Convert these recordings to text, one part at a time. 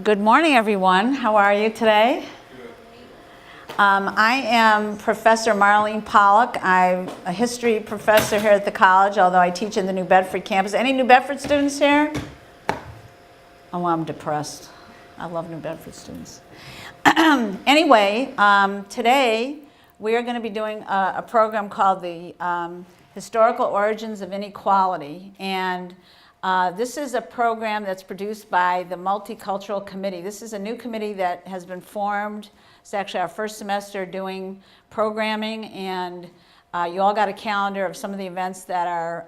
Good morning, everyone. How are you today? I am Professor Marlene Pollock. I'm a history professor here at the college, although I teach in the New Bedford campus. Any New Bedford students here? Oh, I'm depressed. I love New Bedford students. Anyway, today we are going to be doing a program called the Historical Origins of Inequality. And this is a program that's produced by the Multicultural Committee. This is a new committee that has been formed. It's actually our first semester doing programming, and you all got a calendar of some of the events that are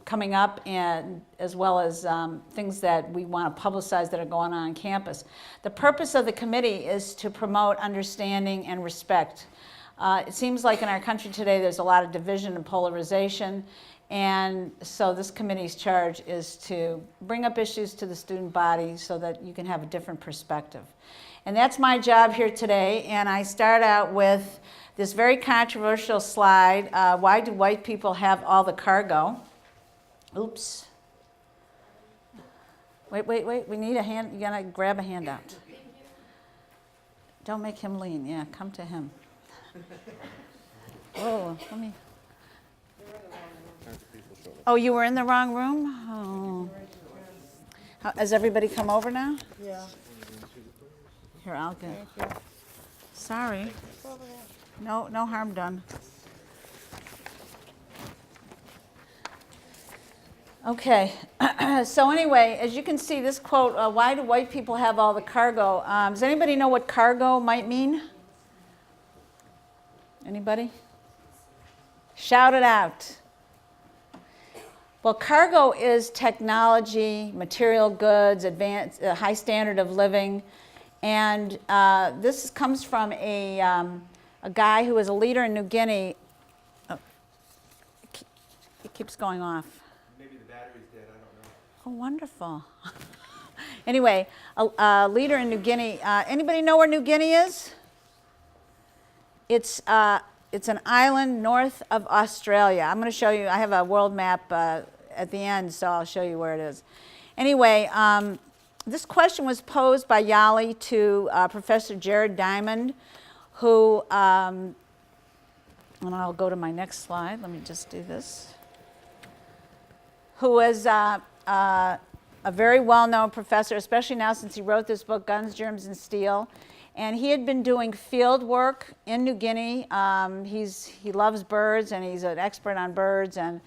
coming up, and as well as things that we want to publicize that are going on campus. The purpose of the committee is to promote understanding and respect. It seems like in our country today there's a lot of division and polarization, and so this committee's charge is to bring up issues to the student body so that you can have a different perspective. And that's my job here today, and I start out with this very controversial slide. Why do white people have all the cargo? Oops. Wait, we need a hand. You gotta grab a handout. Don't make him lean. Yeah, come to him. Whoa, let me. Oh, you were in the wrong room? Oh. Has everybody come over now? Yeah. Here, I'll get. Sorry. No harm done. Okay. So anyway, as you can see, this quote, why do white people have all the cargo? Does anybody know what cargo might mean? Anybody? Shout it out. Well, cargo is technology, material goods, advanced, high standard of living, and this comes from a guy who was a leader in New Guinea. Oh, it keeps going off. Maybe the battery's dead, I don't know. Oh, wonderful. Anyway, a leader in New Guinea. Anybody know where New Guinea is? It's an island north of Australia. I'm going to show you. I have a world map at the end, so I'll show you where it is. Anyway, this question was posed by Yali to Professor Jared Diamond, who, and I'll go to my next slide. Let me just do this. Who was a very well-known professor, especially now since he wrote this book, Guns, Germs, and Steel. And he had been doing field work in New Guinea. He loves birds, and he's an expert on birds. And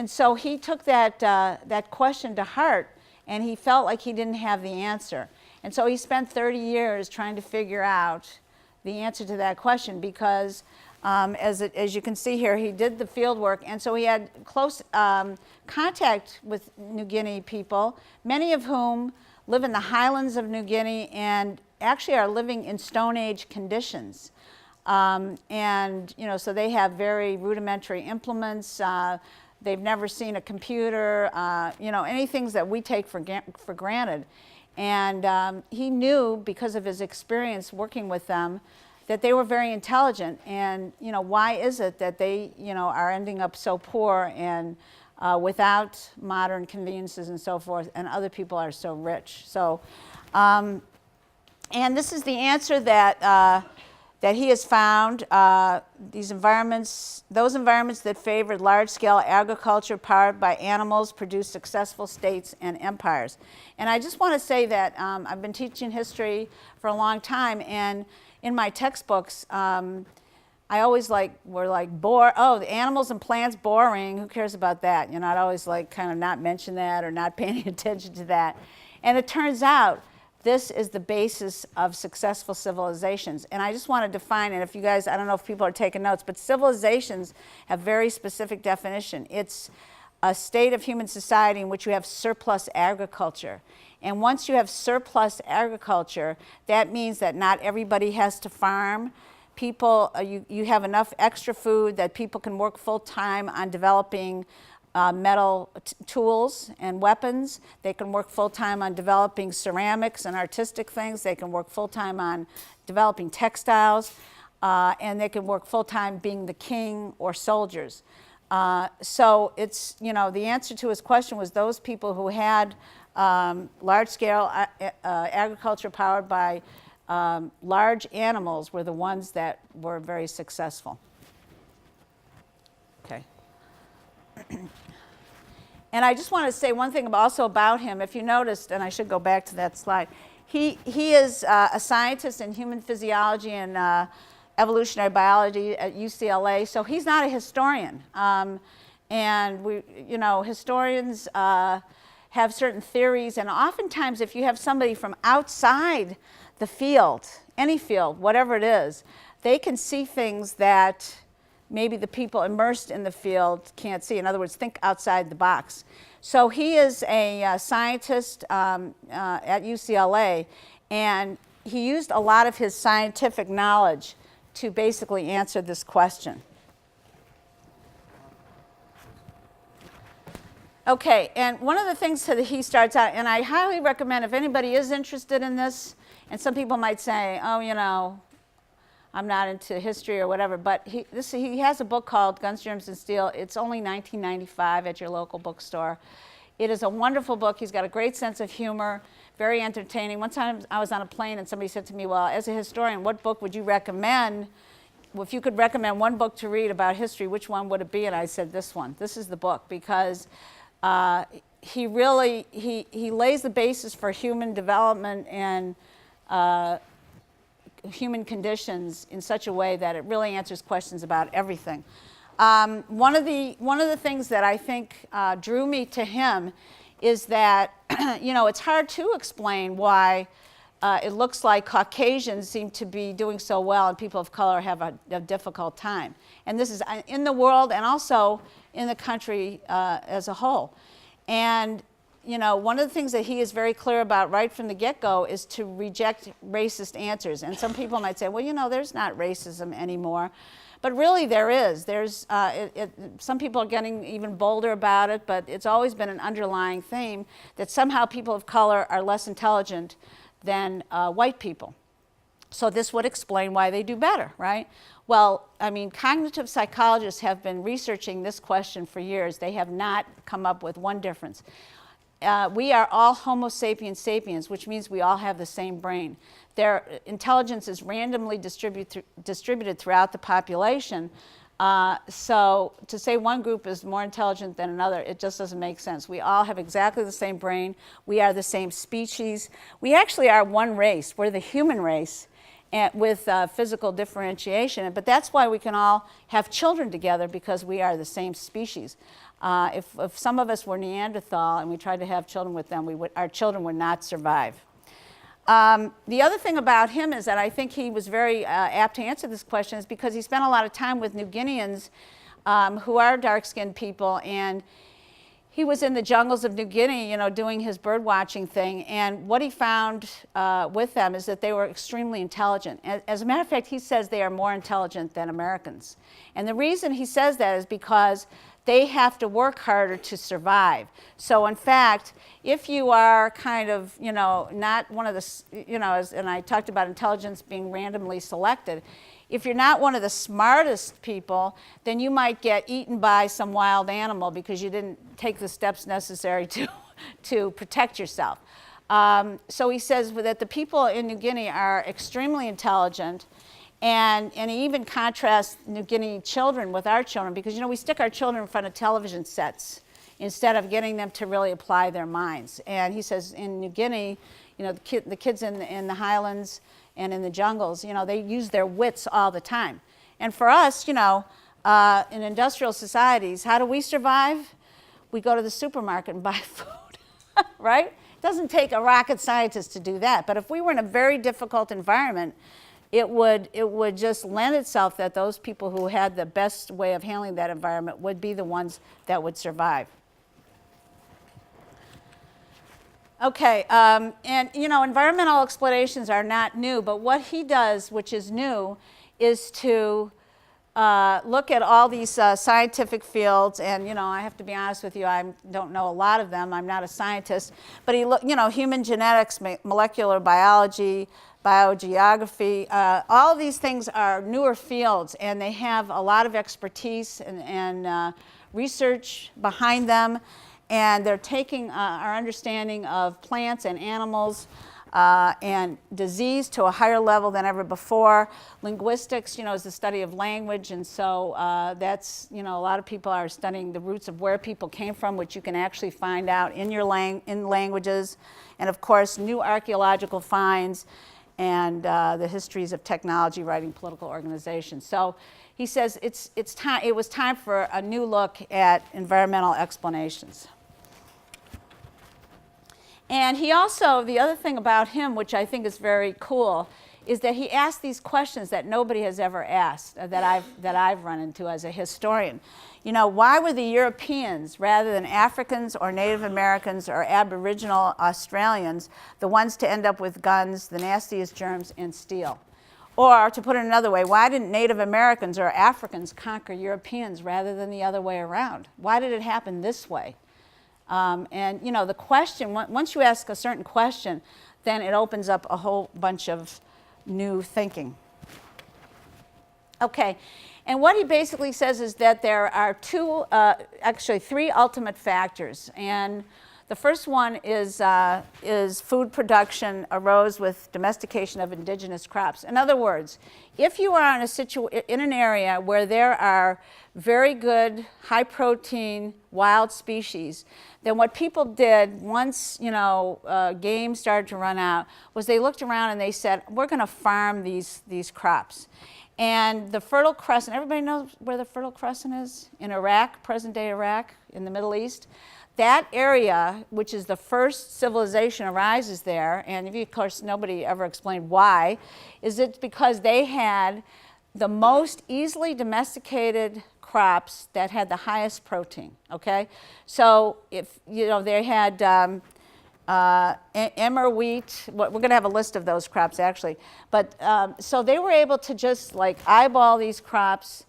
so he took that question to heart, and he felt like he didn't have the answer. And so he spent 30 years trying to figure out the answer to that question because, as you can see here, he did the field work, and so he had close contact with New Guinea people, many of whom live in the highlands of New Guinea and actually are living in Stone Age conditions. And, so they have very rudimentary implements. They've never seen a computer, any things that we take for granted. And he knew, because of his experience working with them, that they were very intelligent. And, why is it that they, are ending up so poor and without modern conveniences and so forth, and other people are so rich? So, and this is the answer that he has found. Those environments that favored large-scale agriculture powered by animals produced successful states and empires. And I just want to say that I've been teaching history for a long time, and in my textbooks, I always bore. Oh, the animals and plants, boring. Who cares about that? I'd always kind of not mention that or not paying attention to that. And it turns out this is the basis of successful civilizations. And I just want to define it. If you guys, I don't know if people are taking notes, but civilizations have very specific definition. It's a state of human society in which you have surplus agriculture. And once you have surplus agriculture, that means that not everybody has to farm. People, you have enough extra food that people can work full-time on developing metal tools and weapons. They can work full-time on developing ceramics and artistic things. They can work full-time on developing textiles. And they can work full-time being the king or soldiers. So it's, the answer to his question was those people who had large-scale agriculture powered by large animals were the ones that were very successful. Okay. And I just want to say one thing also about him. If you noticed, and I should go back to that slide, he is a scientist in human physiology and evolutionary biology at UCLA, so he's not a historian. And historians have certain theories, and oftentimes if you have somebody from outside the field, any field, whatever it is, they can see things that maybe the people immersed in the field can't see. In other words, think outside the box. So he is a scientist at UCLA, and he used a lot of his scientific knowledge to basically answer this question. Okay, and one of the things that he starts out, and I highly recommend if anybody is interested in this, and some people might say, oh, I'm not into history or whatever, but he has a book called Guns, Germs, and Steel. It's only $19.95 at your local bookstore. It is a wonderful book. He's got a great sense of humor, very entertaining. One time I was on a plane and somebody said to me, well, as a historian, what book would you recommend? Well, if you could recommend one book to read about history, which one would it be? And I said, this one. This is the book, because he lays the basis for human development and human conditions in such a way that it really answers questions about everything. One of the things that I think drew me to him is that it's hard to explain why it looks like Caucasians seem to be doing so well and people of color have a difficult time. And this is in the world and also in the country as a whole. And one of the things that he is very clear about right from the get-go is to reject racist answers. And some people might say, well, there's not racism anymore. But really there is. Some people are getting even bolder about it, but it's always been an underlying theme that somehow people of color are less intelligent than white people. So this would explain why they do better, right? Well, cognitive psychologists have been researching this question for years. They have not come up with one difference. We are all Homo sapiens sapiens, which means we all have the same brain. Their intelligence is randomly distributed throughout the population. So to say one group is more intelligent than another, it just doesn't make sense. We all have exactly the same brain. We are the same species. We actually are one race. We're the human race with physical differentiation. But that's why we can all have children together, because we are the same species. If some of us were Neanderthal and we tried to have children with them, our children would not survive. The other thing about him is that I think he was very apt to answer this question is because he spent a lot of time with New Guineans who are dark-skinned people, and he was in the jungles of New Guinea, doing his bird watching thing, and what he found with them is that they were extremely intelligent. As a matter of fact, he says they are more intelligent than Americans. And the reason he says that is because they have to work harder to survive. So in fact, if you are kind of, not one of the, and I talked about intelligence being randomly selected, if you're not one of the smartest people, then you might get eaten by some wild animal because you didn't take the steps necessary to protect yourself. So he says that the people in New Guinea are extremely intelligent. And he even contrasts New Guinea children with our children because, we stick our children in front of television sets instead of getting them to really apply their minds. And he says in New Guinea, the kids in the highlands and in the jungles, they use their wits all the time. And for us, in industrial societies, how do we survive? We go to the supermarket and buy food, right? It doesn't take a rocket scientist to do that. But if we were in a very difficult environment, it would just lend itself that those people who had the best way of handling that environment would be the ones that would survive. Okay, and environmental explanations are not new, but what he does, which is new, is to look at all these scientific fields, and I have to be honest with you, I don't know a lot of them. I'm not a scientist, but human genetics, molecular biology, biogeography, all of these things are newer fields, and they have a lot of expertise and research behind them, and they're taking our understanding of plants and animals and disease to a higher level than ever before. Linguistics, is the study of language, and so that's, a lot of people are studying the roots of where people came from, which you can actually find out in your in languages, and of course, new archaeological finds and the histories of technology, writing, political organizations. So he says it was time for a new look at environmental explanations. And he also, the other thing about him, which I think is very cool, is that he asked these questions that nobody has ever asked, that I've run into as a historian. Why were the Europeans, rather than Africans or Native Americans or Aboriginal Australians, the ones to end up with guns, the nastiest germs, and steel? Or, to put it another way, why didn't Native Americans or Africans conquer Europeans rather than the other way around? Why did it happen this way? And the question, once you ask a certain question, then it opens up a whole bunch of new thinking. Okay, and what he basically says is that there are three ultimate factors. And the first one is food production arose with domestication of indigenous crops. In other words, if you are in an area where there are very good, high-protein wild species, then what people did once, game started to run out, was they looked around and they said, we're going to farm these crops. And the Fertile Crescent, everybody knows where the Fertile Crescent is? In Iraq, present-day Iraq, in the Middle East. That area, which is the first civilization, arises there, and of course nobody ever explained why, is it because they had the most easily domesticated crops that had the highest protein, okay? So if, they had emmer wheat, we're going to have a list of those crops actually, but so they were able to just like eyeball these crops,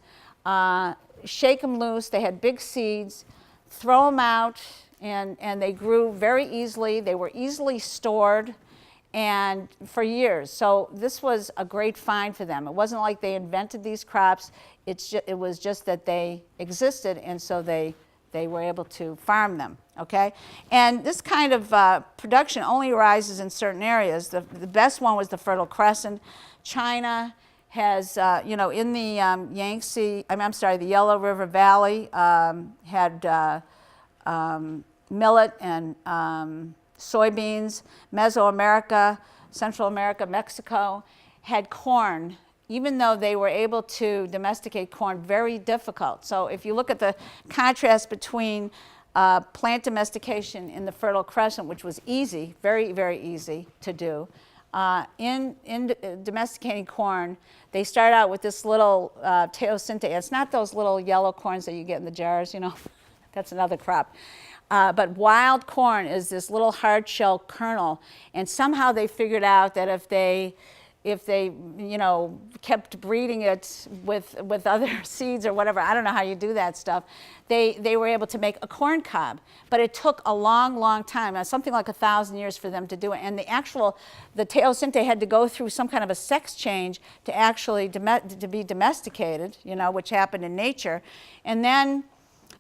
shake them loose, they had big seeds, throw them out, and they grew very easily, they were easily stored, and for years. So this was a great find for them. It wasn't like they invented these crops, it was just that they existed, and so they were able to farm them, okay? And this kind of production only arises in certain areas. The best one was the Fertile Crescent. China has, in the the Yellow River Valley had millet and soybeans. Mesoamerica, Central America, Mexico had corn, even though they were able to domesticate corn, very difficult. So if you look at the contrast between plant domestication in the Fertile Crescent, which was easy, very, very easy to do, in domesticating corn, they start out with this little teosinte. It's not those little yellow corns that you get in the jars, that's another crop. But wild corn is this little hard shell kernel, and somehow they figured out that if they kept breeding it with other seeds or whatever, I don't know how you do that stuff, they were able to make a corn cob. But it took a long, long time, something like 1,000 years for them to do it. And the teosinte had to go through some kind of a sex change to actually to be domesticated, which happened in nature. And then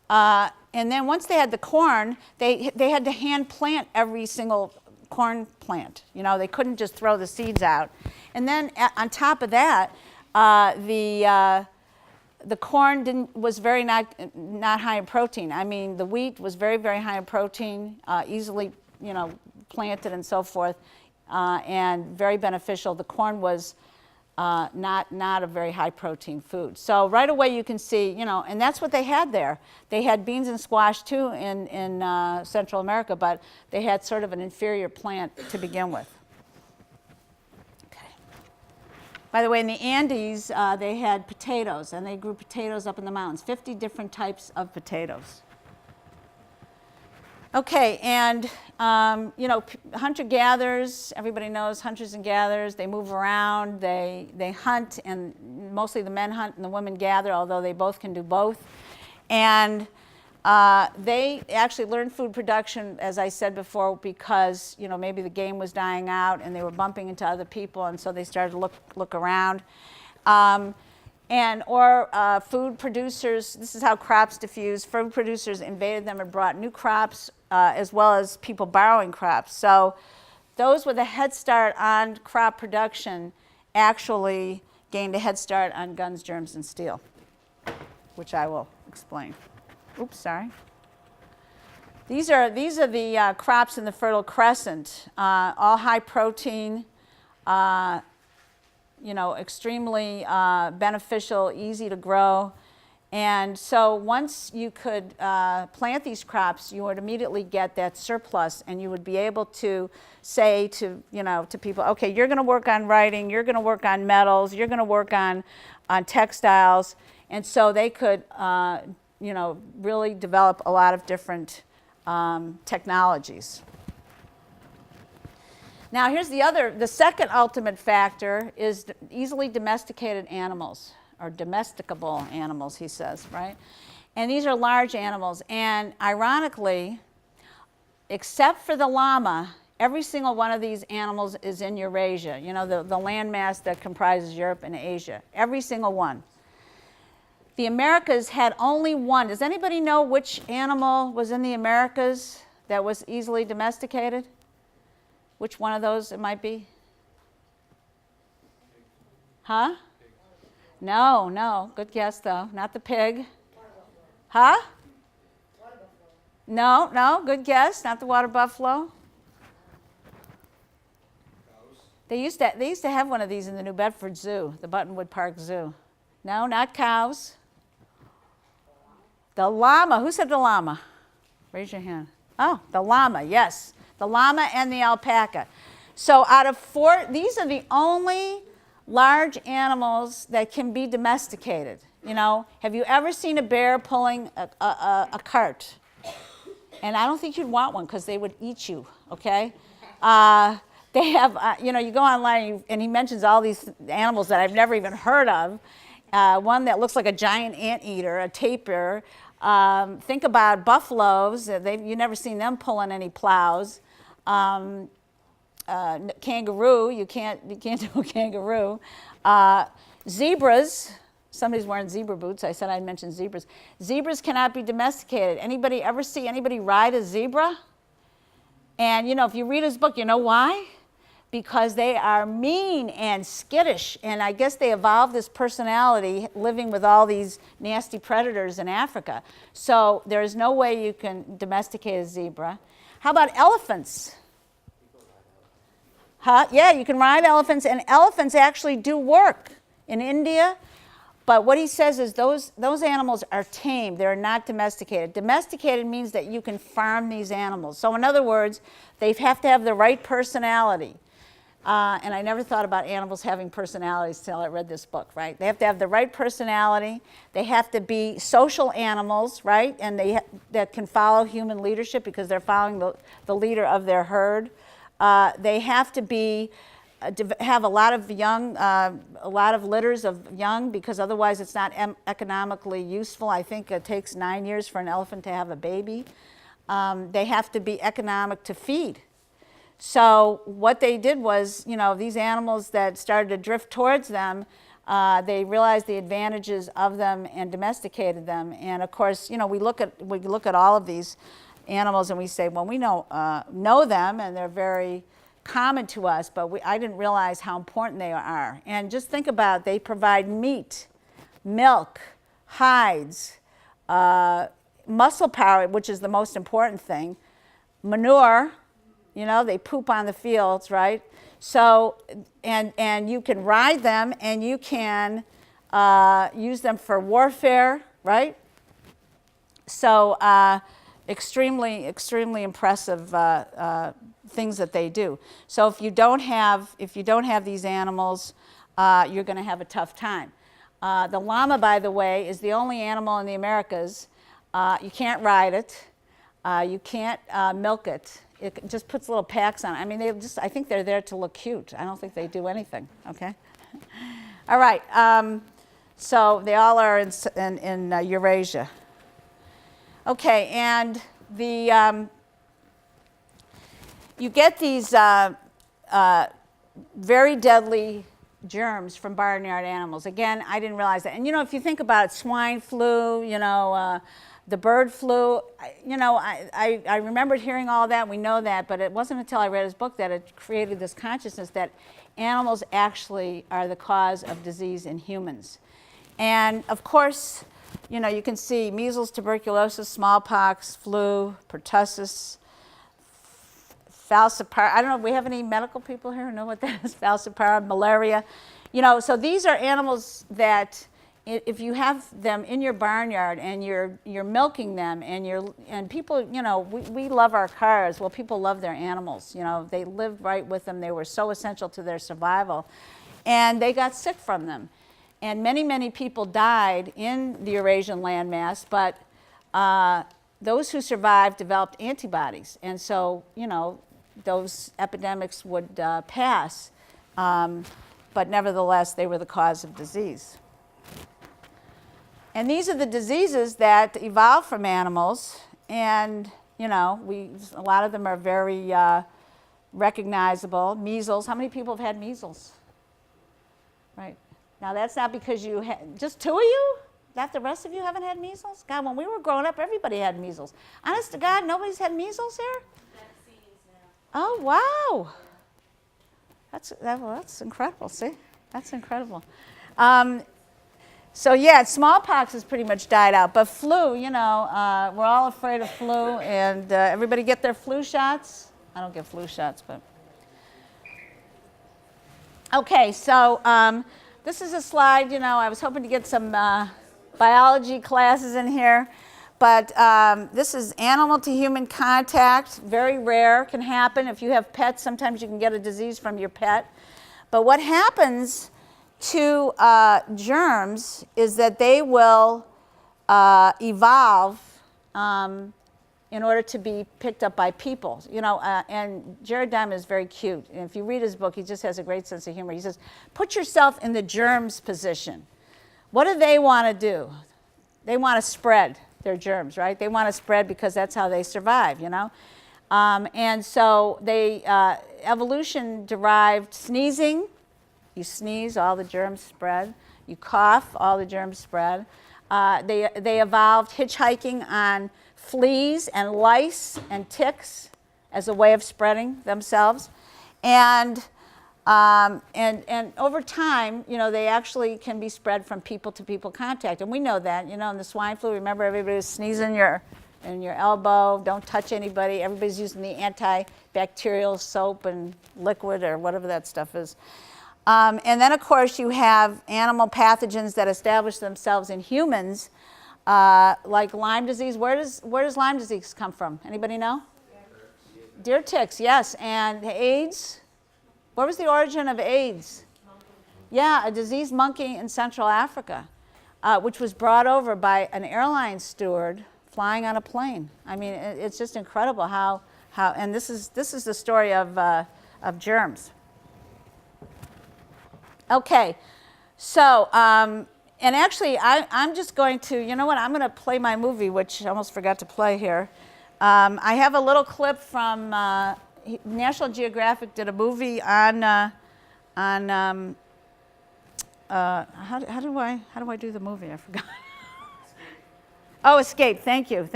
once they had the corn, they had to hand plant every single corn plant. They couldn't just throw the seeds out. And then on top of that, the corn was very not high in protein. I mean, the wheat was very, very high in protein, easily planted and so forth, and very beneficial. The corn was not a very high protein food. So right away you can see, and that's what they had there. They had beans and squash too in Central America, but they had sort of an inferior plant to begin with. Okay. By the way, in the Andes, they had potatoes, and they grew potatoes up in the mountains, 50 different types of potatoes. Okay, and hunter-gatherers, everybody knows hunters and gatherers, they move around, they hunt, and mostly the men hunt and the women gather, although they both can do both. And they actually learned food production, as I said before, because maybe the game was dying out and they were bumping into other people, and so they started to look around. or food producers, this is how crops diffuse. Food producers invaded them and brought new crops, as well as people borrowing crops. So those with a head start on crop production actually gained a head start on guns, germs, and steel, which I will explain. Oops, sorry. These are the crops in the Fertile Crescent, all high protein, extremely beneficial, easy to grow. And so once you could plant these crops, you would immediately get that surplus, and you would be able to say to people, okay, you're going to work on writing, you're going to work on metals, you're going to work on textiles. And so they could really develop a lot of different technologies. Now here's the second ultimate factor is easily domesticated animals, or domesticable animals, he says, right? And these are large animals, and ironically, except for the llama, every single one of these animals is in Eurasia, the landmass that comprises Europe and Asia, every single one. The Americas had only one. Does anybody know which animal was in the Americas that was easily domesticated? Which one of those it might be? Huh? No. Good guess, though. Not the pig. Huh? No. Good guess. Not the water buffalo. They used to have one of these in the New Bedford Zoo, the Buttonwood Park Zoo. No, not cows. The llama. Who said the llama? Raise your hand. Oh, the llama, yes. The llama and the alpaca. So out of four, these are the only large animals that can be domesticated. Have you ever seen a bear pulling a cart? And I don't think you'd want one because they would eat you, okay? They have, you go online and he mentions all these animals that I've never even heard of. One that looks like a giant anteater, a tapir. Think about buffaloes. You never seen them pulling any plows. Kangaroo, you can't do a kangaroo. Zebras, somebody's wearing zebra boots. I said I'd mention zebras. Zebras cannot be domesticated. Anybody ever see anybody ride a zebra? And if you read his book, you know why? Because they are mean and skittish, and I guess they evolved this personality living with all these nasty predators in Africa. So there's no way you can domesticate a zebra. How about elephants? Huh? Yeah, you can ride elephants, and elephants actually do work in India. But what he says is those animals are tame. They're not domesticated. Domesticated means that you can farm these animals. So in other words, they have to have the right personality. And I never thought about animals having personalities until I read this book, right? They have to have the right personality. They have to be social animals, right? And that can follow human leadership because they're following the leader of their herd. They have to have a lot of litters of young, because otherwise it's not economically useful. I think it takes 9 years for an elephant to have a baby. They have to be economic to feed. So what they did was, these animals that started to drift towards them, they realized the advantages of them and domesticated them. And of course, we look at all of these animals and we say, well, we know them and they're very common to us, but I didn't realize how important they are. And just think about, they provide meat, milk, hides, muscle power, which is the most important thing, manure. They poop on the fields, right? So, and you can ride them, and you can use them for warfare, right? So, extremely impressive things that they do. So, if you don't have these animals, you're going to have a tough time. The llama, by the way, is the only animal in the Americas. You can't ride it. You can't milk it. It just puts little packs on it. I mean, I think they're there to look cute. I don't think they do anything, okay? All right, so they all are in Eurasia. Okay, and you get these very deadly germs from barnyard animals. Again, I didn't realize that. And you know, if you think about it, swine flu, you know, the bird flu, you know, I remembered hearing all that, we know that, but it wasn't until I read his book that it created this consciousness that animals actually are the cause of disease in humans. And of course, you know, you can see measles, tuberculosis, smallpox, flu, pertussis, falciparum. I don't know, do we have any medical people here who know what that is? Falciparum, malaria. You know, so these are animals that if you have them in your barnyard and you're milking them and people, you know, we love our cars. Well, people love their animals. You know, they lived right with them. They were so essential to their survival. And they got sick from them. And many, many people died in the Eurasian landmass, but those who survived developed antibodies. And so, you know, those epidemics would pass. But nevertheless, they were the cause of disease. And these are the diseases that evolved from animals. And, you know, a lot of them are very recognizable. Measles. How many people have had measles? Right. Now, that's not because you had, just 2 of you? That the rest of you haven't had measles? God, when we were growing up, everybody had measles. Honest to God, nobody's had measles here? Oh, wow. That's incredible, see? That's incredible. So, yeah, smallpox has pretty much died out. But flu, you know, we're all afraid of flu. And everybody get their flu shots? I don't get flu shots, but. Okay, so this is a slide, you know, I was hoping to get some biology classes in here. But this is animal to human contact, very rare, can happen. If you have pets, sometimes you can get a disease from your pet. But what happens to germs is that they will evolve in order to be picked up by people. You know, and Jared Diamond is very cute. And if you read his book, he just has a great sense of humor. He says, put yourself in the germs position. What do they want to do? They want to spread their germs, right? They want to spread because that's how they survive, you know? And so they, evolution derived sneezing. You sneeze, all the germs spread. You cough, all the germs spread. They evolved hitchhiking on fleas and lice and ticks as a way of spreading themselves. And over time, you know, they actually can be spread from people-to-people contact. And we know that, you know, in the swine flu, remember everybody was sneezing in your elbow, don't touch anybody. Everybody's using the antibacterial soap and liquid or whatever that stuff is. And then, of course, you have animal pathogens that establish themselves in humans, like Lyme disease. Where does Lyme disease come from? Anybody know? Deer ticks, yes. And AIDS. What was the origin of AIDS? Yeah, a diseased monkey in Central Africa, which was brought over by an airline steward flying on a plane. I mean, it's just incredible how and this is the story of germs. Okay, so, and actually, I'm just going to, you know what, I'm going to play my movie, which I almost forgot to play here. I have a little clip from National Geographic did a movie on how do I do the movie? I forgot. Oh, Escape. Thank you.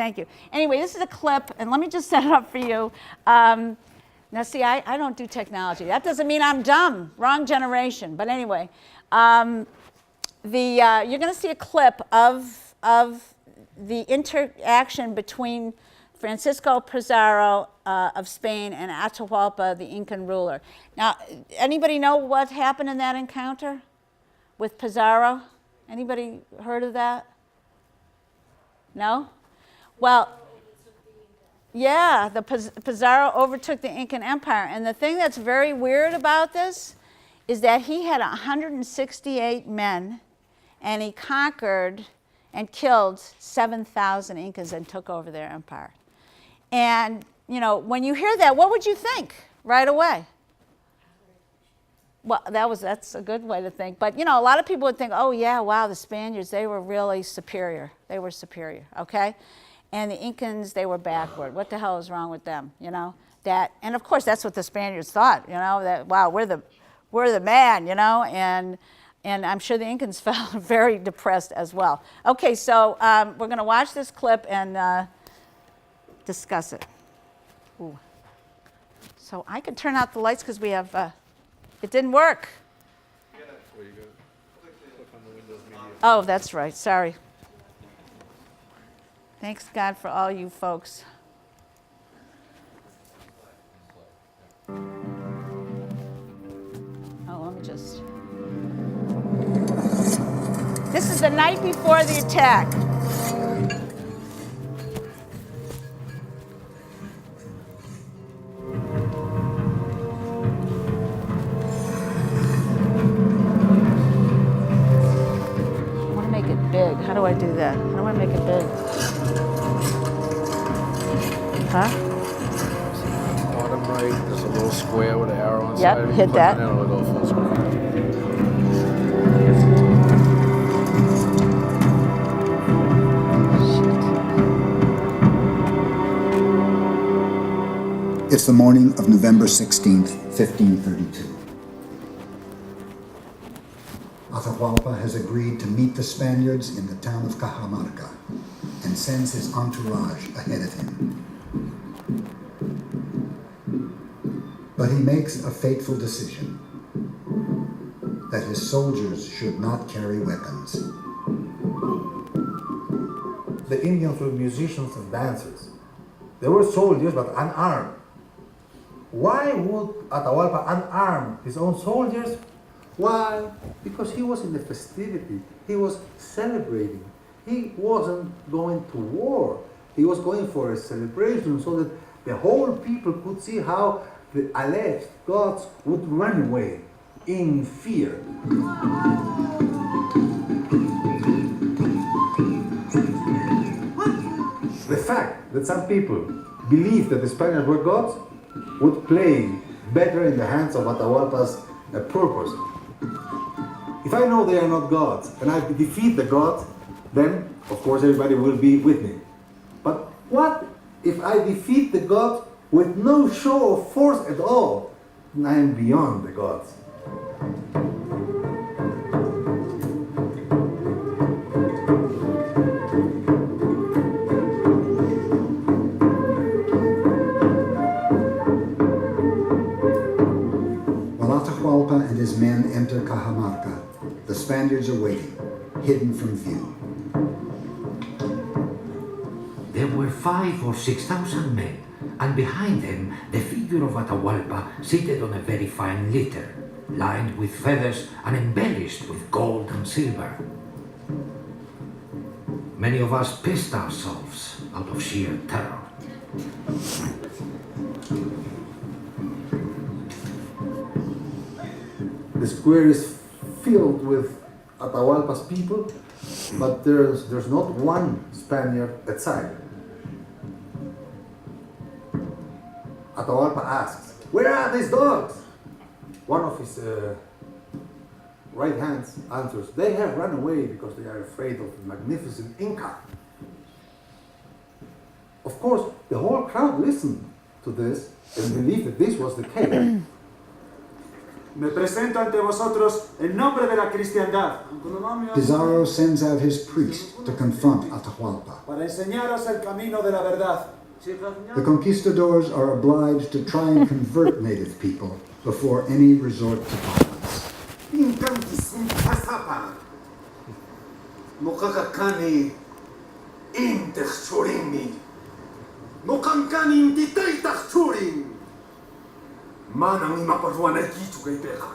Anyway, this is a clip, and let me just set it up for you. Now, see, I don't do technology. That doesn't mean I'm dumb. Wrong generation. But anyway, you're going to see a clip of the interaction between Francisco Pizarro of Spain and Atahualpa, the Incan ruler. Now, anybody know what happened in that encounter with Pizarro? Anybody heard of that? No? Well, yeah, the Pizarro overtook the Incan Empire. And the thing that's very weird about this is that he had 168 men, and he conquered and killed 7,000 Incas and took over their empire. And, you know, when you hear that, what would you think right away? Well, that's a good way to think. But, you know, a lot of people would think, oh, yeah, wow, the Spaniards, they were really superior. They were superior, okay? And the Incans, they were backward. What the hell is wrong with them, you know? And, of course, that's what the Spaniards thought, you know, that, wow, we're we're the man, you know, and I'm sure the Incans felt very depressed as well. Okay, so we're going to watch this clip and discuss it. Ooh. So I can turn out the lights because we have, it didn't work. Oh, that's right, sorry. Thanks God for all you folks. Oh, let me just. This is the night before the attack. I want to make it big. How do I do that? How do I make it big? Huh? Bottom right, there's a little square with an arrow on Yep, side. hit that. And it'll go full screen. It's the morning of November 16th, 1532. Atahualpa has agreed to meet the Spaniards in the town of Cajamarca and sends his entourage ahead of him. But he makes a fateful decision, that his soldiers should not carry weapons. The Indians were musicians and dancers. They were soldiers but unarmed. Why would Atahualpa unarm his own soldiers? Why? Because he was in the festivity. He was celebrating. He wasn't going to war. He was going for a celebration so that the whole people could see how the alleged gods would run away in fear. The fact that some people believed that the Spaniards were gods would play better in the hands of Atahualpa's purpose. If I know they are not gods and I defeat the gods, then of course everybody will be with me. But what if I defeat the gods with no show of force at all? I am beyond the gods. While Atahualpa and his men enter Cajamarca, the Spaniards are waiting, hidden from view. There were 5,000 or 6,000 men, and behind them the figure of Atahualpa seated on a very fine litter, lined with feathers and embellished with gold and silver. Many of us pissed ourselves out of sheer terror. The square is filled with Atahualpa's people, but there's not one Spaniard outside. Atahualpa asks, "Where are these dogs?" One of his right hands answers, "They have run away because they are afraid of the magnificent Inca." Of course, the whole crowd listened to this and believed that this was the case. Me presento ante vosotros en nombre de la cristiandad. Pizarro sends out his priest to confront Atahualpa. Para enseñaros el camino de la verdad. The conquistadors are obliged to try and convert native people before any resort to violence. Mokakakani intechchurini. Mokankani intitaitachchurin. Manang imaparwanaikichu kaipeka.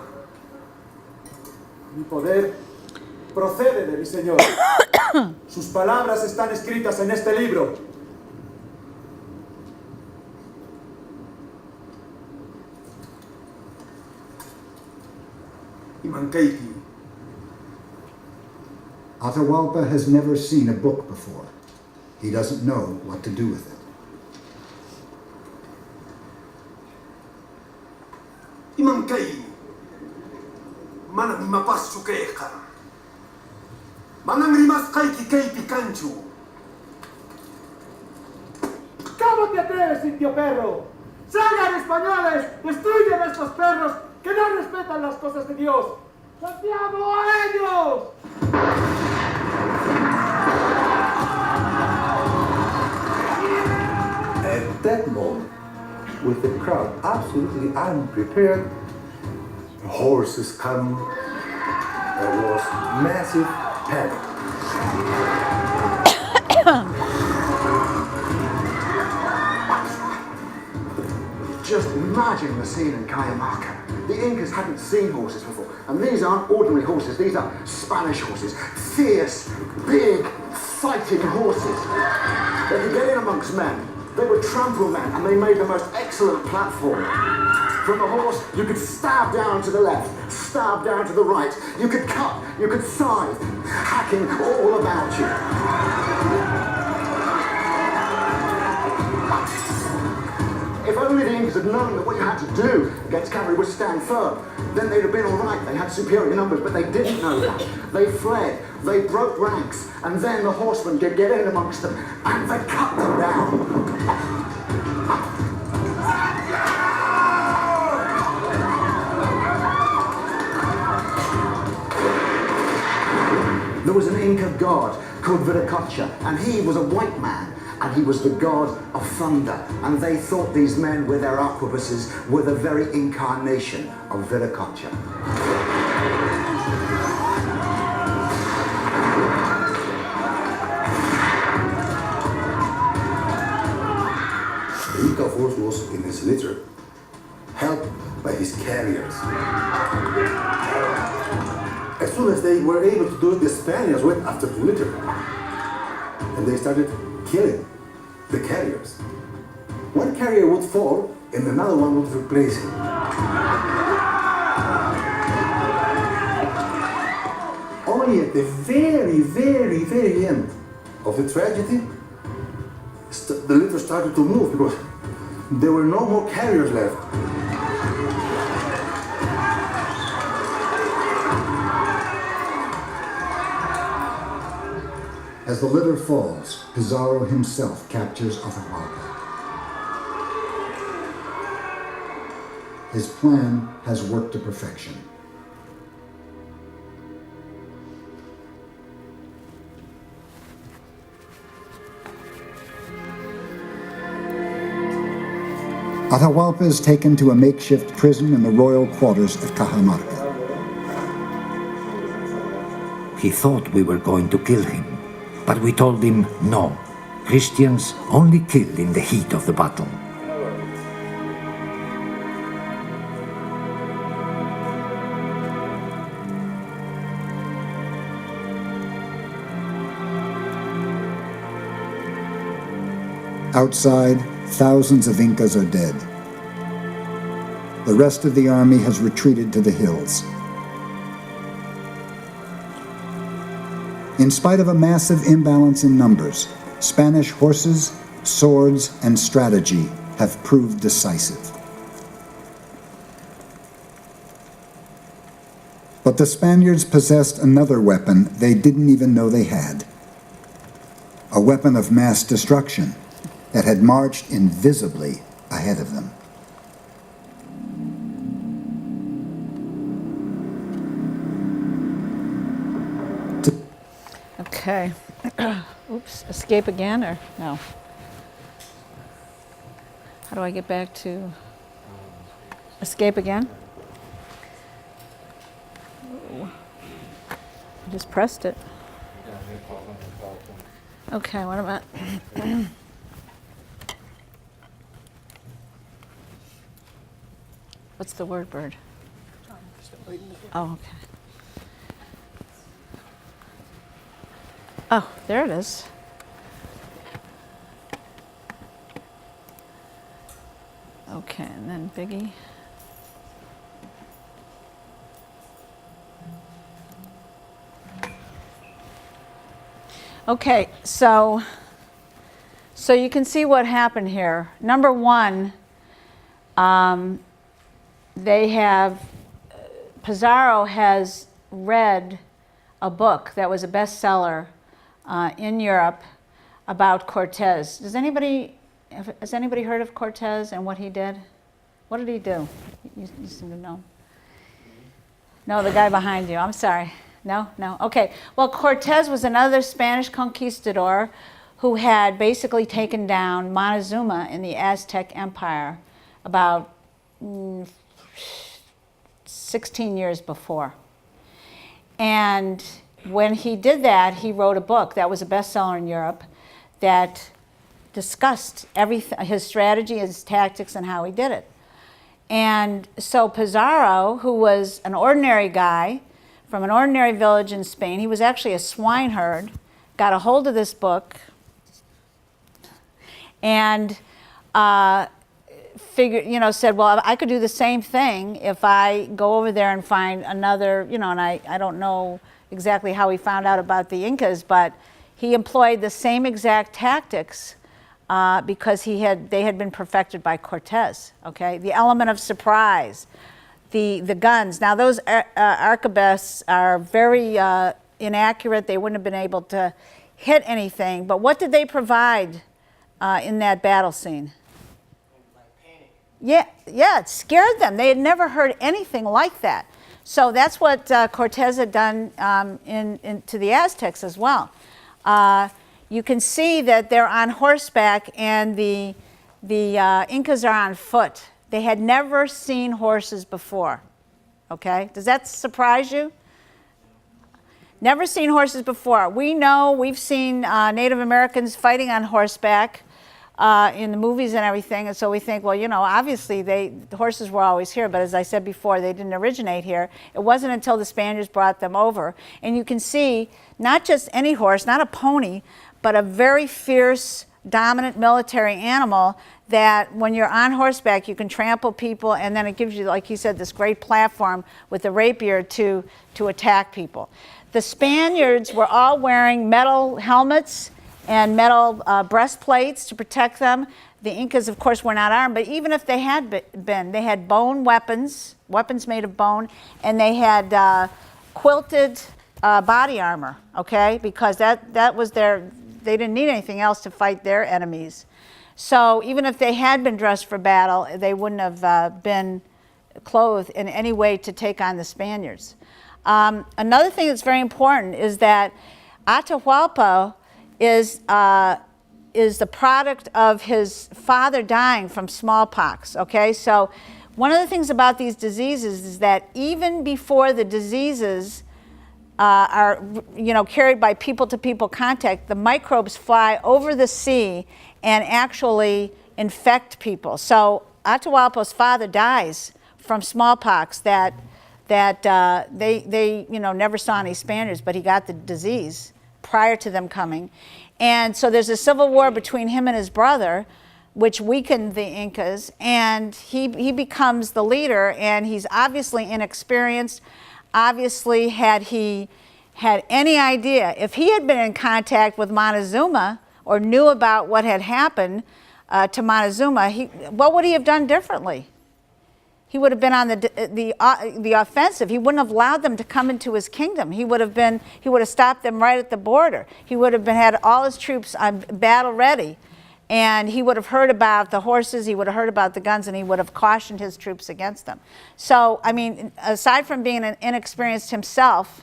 Mi poder procede de mi Señor. Sus palabras están escritas en este libro. Imankaiki. Atahualpa has never seen a book before. He doesn't know what to do with it. Imankai. Manang imapaschu kaeka. Manang rimas kaiki kaipi kanchu. ¿Cómo te atreves, indio perro? ¡Salgan españoles! ¡Destruyen a estos perros que no respetan las cosas de Dios. ¡Santiago a ellos! At that moment, with the crowd absolutely unprepared, horses come, there was massive panic. Just imagine the scene in Cajamarca. The Incas hadn't seen horses before, and these aren't ordinary horses, these are Spanish horses. Fierce, big, fighting horses. They could get in amongst men, they would trample men, and they made the most excellent platform. From the horse, you could stab down to the left, stab down to the right, you could cut, you could scythe, hacking all about you. If only the Incas had known that what you had to do against cavalry was stand firm, then they'd have been all right. They had superior numbers, but they didn't know that. They fled, they broke ranks, and then the horsemen could get in amongst them, and they cut them down. There was an Inca god called Viracocha, and he was a white man, and he was the god of thunder. And they thought these men with their arquebuses were the very incarnation of Viracocha. The Inca force was in his litter, helped by his carriers. As soon as they were able to do it, the Spaniards went after the litter. And they started killing the carriers. One carrier would fall, and another one would replace him. Only at the very, very, very end of the tragedy, the litter started to move because there were no more carriers left. As the litter falls, Pizarro himself captures Atahualpa. His plan has worked to perfection. Atahualpa is taken to a makeshift prison in the royal quarters at Cajamarca. He thought we were going to kill him, but we told him no. Christians only kill in the heat of the battle. Outside, thousands of Incas are dead. The rest of the army has retreated to the hills. In spite of a massive imbalance in numbers, Spanish horses, swords, and strategy have proved decisive. But the Spaniards possessed another weapon they didn't even know they had. A weapon of mass destruction that had marched invisibly ahead of them. Okay. Oops, escape again or no? How do I get back to escape again? Ooh. I just pressed it. Okay, what about? What's the word, bird? Oh, okay. Oh, there it is. Okay, and then Biggie. Okay, so you can see what happened here. Number one, Pizarro has read a book that was a bestseller in Europe about Cortez. Has anybody heard of Cortez and what he did? What did he do? You seem to know. No, the guy behind you. I'm sorry. No, no. Okay. Well, Cortez was another Spanish conquistador who had basically taken down Montezuma in the Aztec Empire about 16 years before. And when he did that, he wrote a book that was a bestseller in Europe that discussed his strategy, his tactics, and how he did it. And so Pizarro, who was an ordinary guy from an ordinary village in Spain, he was actually a swineherd, got a hold of this book and said, well, I could do the same thing if I go over there and find another, and I don't know exactly how he found out about the Incas, but he employed the same exact tactics because they had been perfected by Cortez, okay? The element of surprise, the guns. Now those arquebuses are very inaccurate. They wouldn't have been able to hit anything, but what did they provide in that battle scene? Yeah, it scared them. They had never heard anything like that. So that's what Cortez had done to the Aztecs as well. You can see that they're on horseback and the Incas are on foot. They had never seen horses before, okay? Does that surprise you? Never seen horses before. We've seen Native Americans fighting on horseback in the movies and everything, and so we think, well, obviously the horses were always here, but as I said before, they didn't originate here. It wasn't until the Spaniards brought them over. And you can see not just any horse, not a pony, but a very fierce, dominant military animal that when you're on horseback, you can trample people, and then it gives you, like he said, this great platform with the rapier to attack people. The Spaniards were all wearing metal helmets and metal breastplates to protect them. The Incas, of course, were not armed, but even if they had been, they had bone weapons made of bone, and they had quilted body armor, okay? Because that was they didn't need anything else to fight their enemies. So even if they had been dressed for battle, they wouldn't have been clothed in any way to take on the Spaniards. Another thing that's very important is that Atahualpa is the product of his father dying from smallpox, okay? So one of the things about these diseases is that even before the diseases are carried by people-to-people contact, the microbes fly over the sea and actually infect people. So Atahualpa's father dies from smallpox that they never saw any Spaniards, but he got the disease prior to them coming. And so there's a civil war between him and his brother, which weakened the Incas, and he becomes the leader, and he's obviously inexperienced. Obviously, had he had any idea, if he had been in contact with Montezuma or knew about what had happened to Montezuma, what would he have done differently? He would have been on the offensive. He wouldn't have allowed them to come into his kingdom. He would have stopped them right at the border. He would have had all his troops battle ready, and he would have heard about the horses, he would have heard about the guns, and he would have cautioned his troops against them. So, I mean, aside from being inexperienced himself,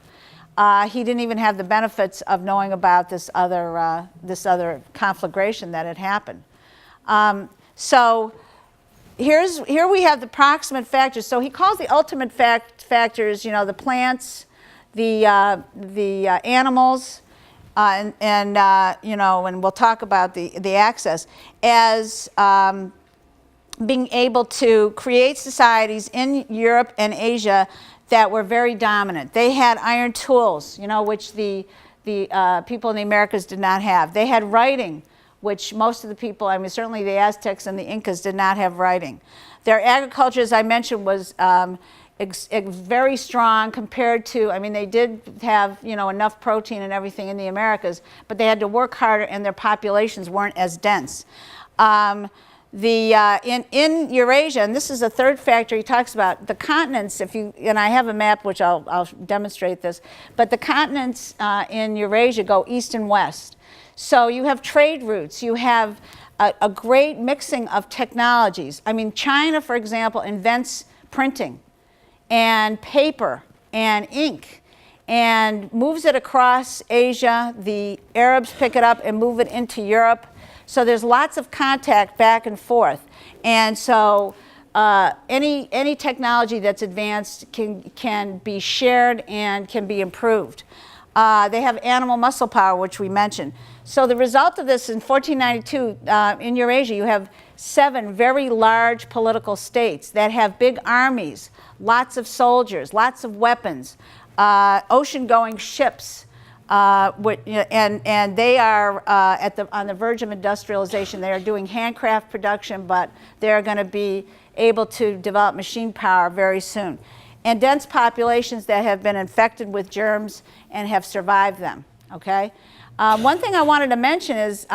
he didn't even have the benefits of knowing about this other conflagration that had happened. So here we have the proximate factors. So he calls the ultimate factors, the plants, the animals, and we'll talk about the access as being able to create societies in Europe and Asia that were very dominant. They had iron tools, which the people in the Americas did not have. They had writing, which most of the people, certainly the Aztecs and the Incas did not have writing. Their agriculture, as I mentioned, was very strong compared to, they did have, enough protein and everything in the Americas, but they had to work harder and their populations weren't as dense. In Eurasia, and this is a third factor he talks about, the continents, and I have a map which I'll demonstrate this, but the continents in Eurasia go east and west. So you have trade routes, you have a great mixing of technologies. China, for example, invents printing and paper and ink and moves it across Asia. The Arabs pick it up and move it into Europe. So there's lots of contact back and forth. And so any technology that's advanced can be shared and can be improved. They have animal muscle power, which we mentioned. So the result of this in 1492, in Eurasia, you have 7 very large political states that have big armies, lots of soldiers, lots of weapons, ocean-going ships, and they are on the verge of industrialization. They are doing handcraft production, but they're going to be able to develop machine power very soon. And dense populations that have been infected with germs and have survived them, okay? One thing I wanted to mention is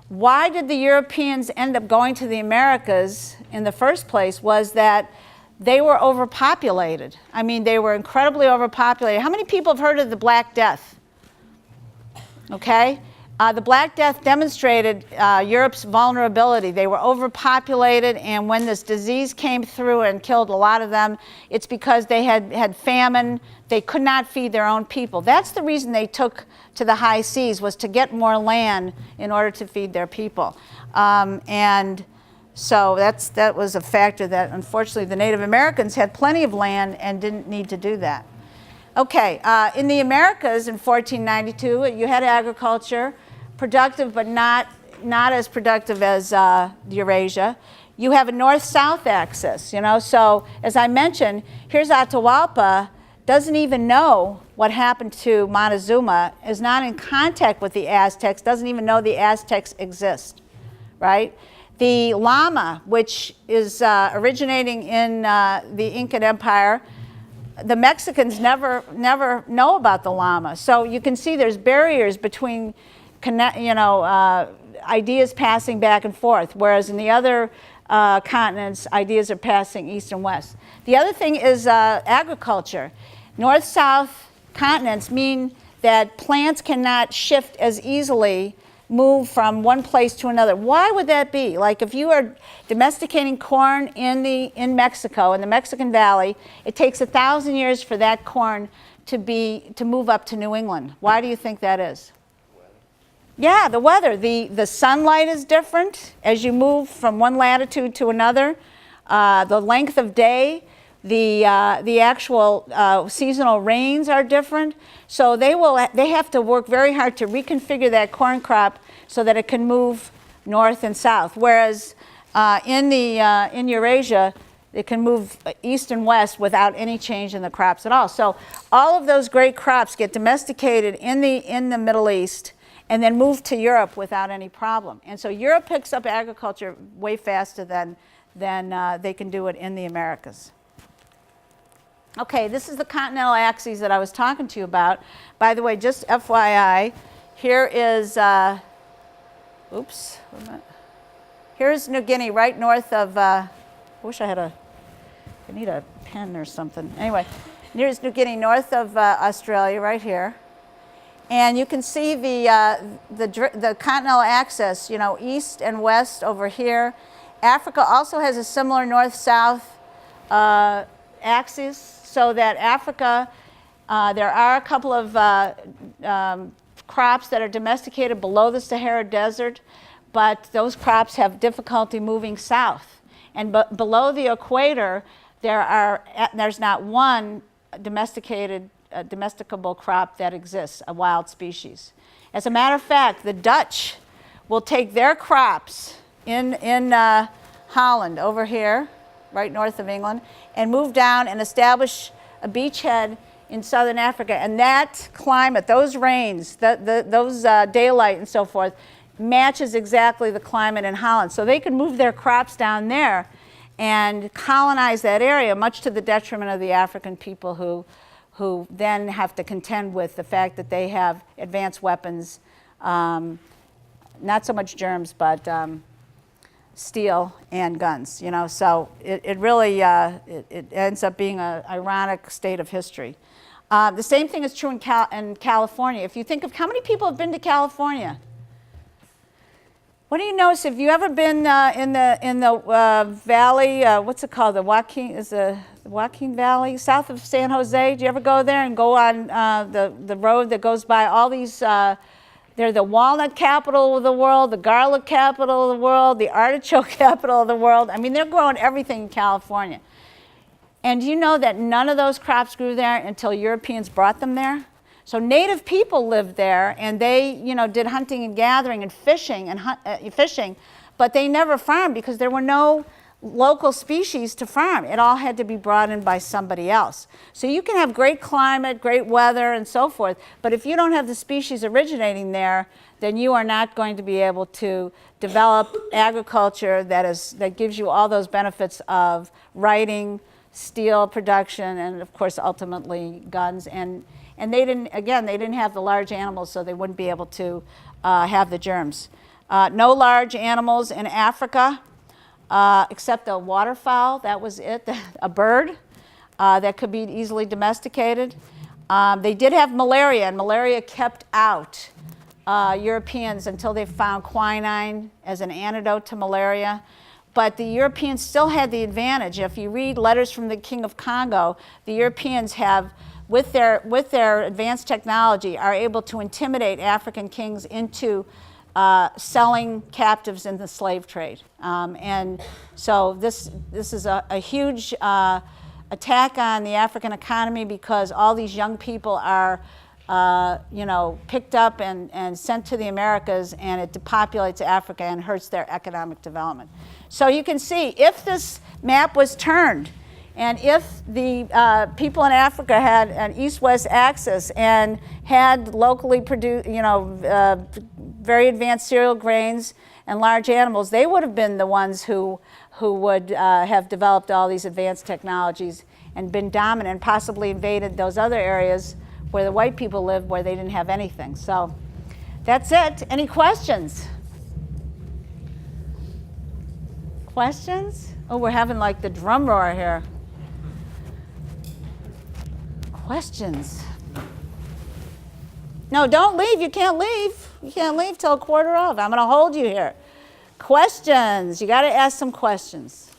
why did the Europeans end up going to the Americas in the first place was that they were overpopulated. I mean, they were incredibly overpopulated. How many people have heard of the Black Death? Okay? The Black Death demonstrated Europe's vulnerability. They were overpopulated, and when this disease came through and killed a lot of them, it's because they had famine. They could not feed their own people. That's the reason they took to the high seas, was to get more land in order to feed their people. And so that was a factor that, unfortunately, the Native Americans had plenty of land and didn't need to do that. Okay, in the Americas in 1492, you had agriculture, productive but not as productive as Eurasia. You have a north-south axis, you know, so as I mentioned, here's Atahualpa, doesn't even know what happened to Montezuma, is not in contact with the Aztecs, doesn't even know the Aztecs exist, right? The llama, which is originating in the Incan Empire, the Mexicans never know about the llama. So you can see there's barriers between, ideas passing back and forth, whereas in the other continents, ideas are passing east and west. The other thing is agriculture. North-south continents mean that plants cannot shift as easily, move from one place to another. Why would that be? Like if you are domesticating corn in Mexico, in the Mexican Valley, it takes 1,000 years for that corn to move up to New England. Why do you think that is? Yeah, the weather. The sunlight is different as you move from one latitude to another. The length of day, the actual seasonal rains are different. So they have to work very hard to reconfigure that corn crop so that it can move north and south. Whereas in Eurasia, it can move east and west without any change in the crops at all. So all of those great crops get domesticated in the Middle East and then move to Europe without any problem. And so Europe picks up agriculture way faster than they can do it in the Americas. Okay, this is the continental axes that I was talking to you about. By the way, just FYI, here is, here's New Guinea right north of, I wish I need a pen or something. Anyway, here's New Guinea north of Australia right here. And you can see the continental axis, east and west over here. Africa also has a similar north-south axis. So that Africa, there are a couple of crops that are domesticated below the Sahara Desert, but those crops have difficulty moving south. And below the equator, there's not one domesticable crop that exists, a wild species. As a matter of fact, the Dutch will take their crops in Holland over here, right north of England, and move down and establish a beachhead in southern Africa. And that climate, those rains, those daylight and so forth, matches exactly the climate in Holland. So they can move their crops down there and colonize that area, much to the detriment of the African people who then have to contend with the fact that they have advanced weapons, not so much germs, but steel and guns, so it really it ends up being an ironic state of history. The same thing is true in, in California. If you think of how many people have been to California? What do you notice? Have you ever been in the valley? What's it called? The Joaquin Valley, south of San Jose. Do you ever go there and go on the road that goes by all these? They're the walnut capital of the world, the garlic capital of the world, the artichoke capital of the world. I mean, they're growing everything in California. And do you know that none of those crops grew there until Europeans brought them there? So native people lived there, and they, did hunting and gathering and fishing, but they never farmed because there were no local species to farm. It all had to be brought in by somebody else. So you can have great climate, great weather, and so forth, but if you don't have the species originating there, then you are not going to be able to develop agriculture that gives you all those benefits of writing, steel production, and of course ultimately guns. And they didn't have the large animals, so they wouldn't be able to have the germs. No large animals in Africa, except a waterfowl. That was it, a bird that could be easily domesticated. They did have malaria, and malaria kept out Europeans until they found quinine as an antidote to malaria. But the Europeans still had the advantage. If you read Letters from the King of Congo, the Europeans have, with their advanced technology, are able to intimidate African kings into selling captives in the slave trade. And so this is a huge attack on the African economy because all these young people are picked up and sent to the Americas, and it depopulates Africa and hurts their economic development. So you can see, if this map was turned, and if the people in Africa had an east-west axis and had locally produced, very advanced cereal grains and large animals, they would have been the ones who would have developed all these advanced technologies and been dominant, and possibly invaded those other areas where the white people lived, where they didn't have anything. So that's it. Any questions? Questions? Oh, we're having like the drum roar here. Questions? No, don't leave. You can't leave. You can't leave till 1:15. I'm going to hold you here. Questions? You got to ask some questions.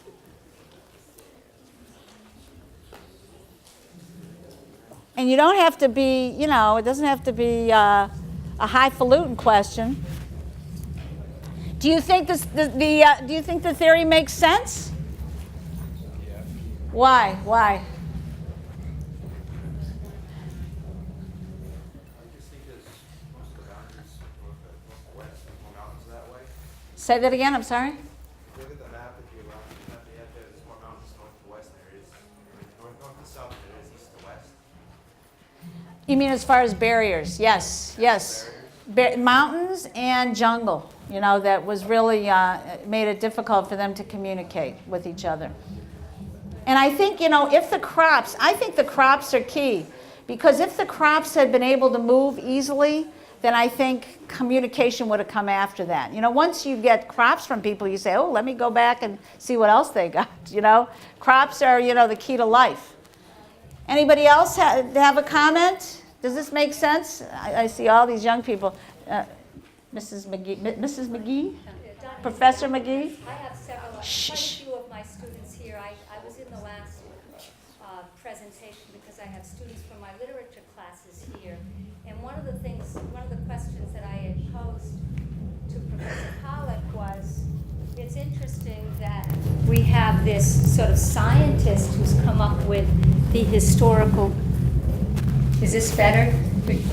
And you don't have to be, it doesn't have to be a highfalutin question. Do you think do you think the theory makes sense? Yeah. Why? I just think there's most of the boundaries northwest, more mountains that way. Say that again, I'm sorry? Look at the map that you have there. There's more mountains north to west than there is north to south than there is east to west. You mean as far as barriers? Yes. Mountains and jungle, that was really made it difficult for them to communicate with each other. And I think, if I think the crops are key, because if the crops had been able to move easily, then I think communication would have come after that. Once you get crops from people, you say, oh, let me go back and see what else they got, Crops are, the key to life. Anybody else have a comment? Does this make sense? I see all these young people. Mrs. McGee? Professor McGee? I have several, quite a few of my students here. I was in the last presentation because I have students from my literature classes here. And one of the questions that I had posed to Professor Pollack was, it's interesting that we have this sort of scientist who's come up with the historical. Is this better?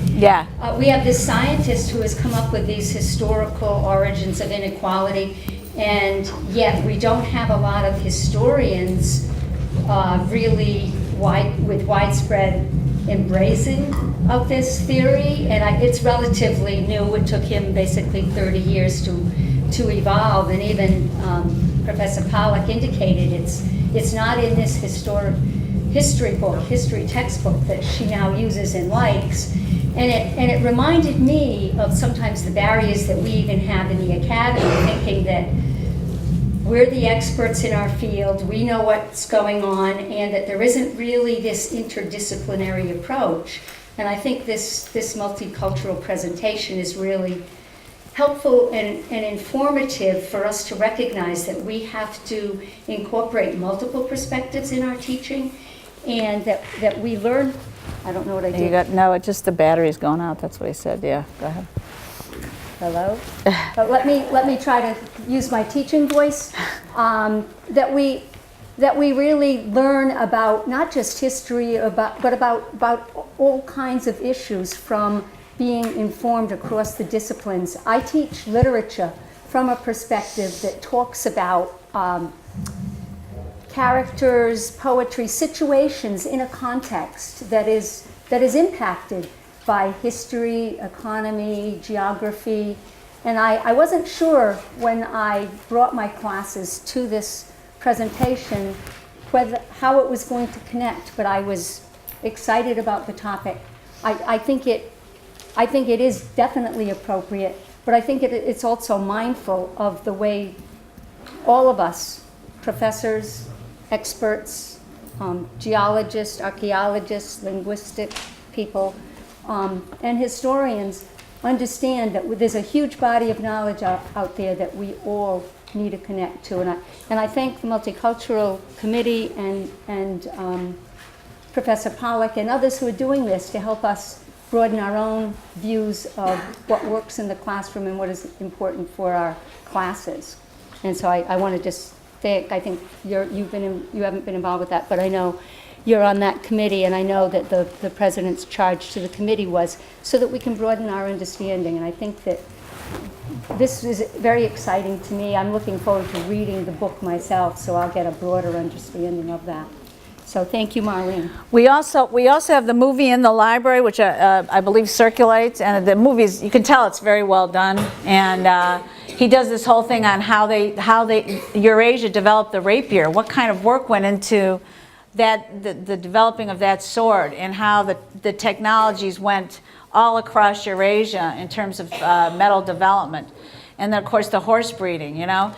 Yeah. We have this scientist who has come up with these historical origins of inequality, and yet we don't have a lot of historians really with widespread embracing of this theory, and it's relatively new. It took him basically 30 years to evolve, and even Professor Pollack indicated it's not in this history textbook that she now uses and likes. And it reminded me of sometimes the barriers that we even have in the academy, thinking that we're the experts in our field, we know what's going on, and that there isn't really this interdisciplinary approach. And I think this multicultural presentation is really helpful and informative for us to recognize that we have to incorporate multiple perspectives in our teaching, and that we learn. I don't know what I did. You got, no, it just the battery's going out. That's what he said. Yeah, go ahead. Hello? But let me try to use my teaching voice. That we really learn about not just history, but about all kinds of issues from being informed across the disciplines. I teach literature from a perspective that talks about characters, poetry, situations in a context that is impacted by history, economy, geography. And I wasn't sure when I brought my classes to this presentation how it was going to connect, but I was excited about the topic. I think it is definitely appropriate, but I think it's also mindful of the way all of us, professors, experts, geologists, archaeologists, linguistic people, and historians understand that there's a huge body of knowledge out there that we all need to connect to. And I thank the Multicultural Committee and Professor Pollack and others who are doing this to help us broaden our own views of what works in the classroom and what is important for our classes. And so I want to just thank, I think you haven't been involved with that, but I know you're on that committee, and I know that the president's charge to the committee was so that we can broaden our understanding. And I think that this is very exciting to me. I'm looking forward to reading the book myself, so I'll get a broader understanding of that. So thank you, Marlene. We also have the movie in the library, which I believe circulates, and the movie's, you can tell it's very well done. And he does this whole thing on how Eurasia developed the rapier, what kind of work went into that, the developing of that sword, and how the technologies went all across Eurasia in terms of metal development. And then, of course, the horse breeding, you know.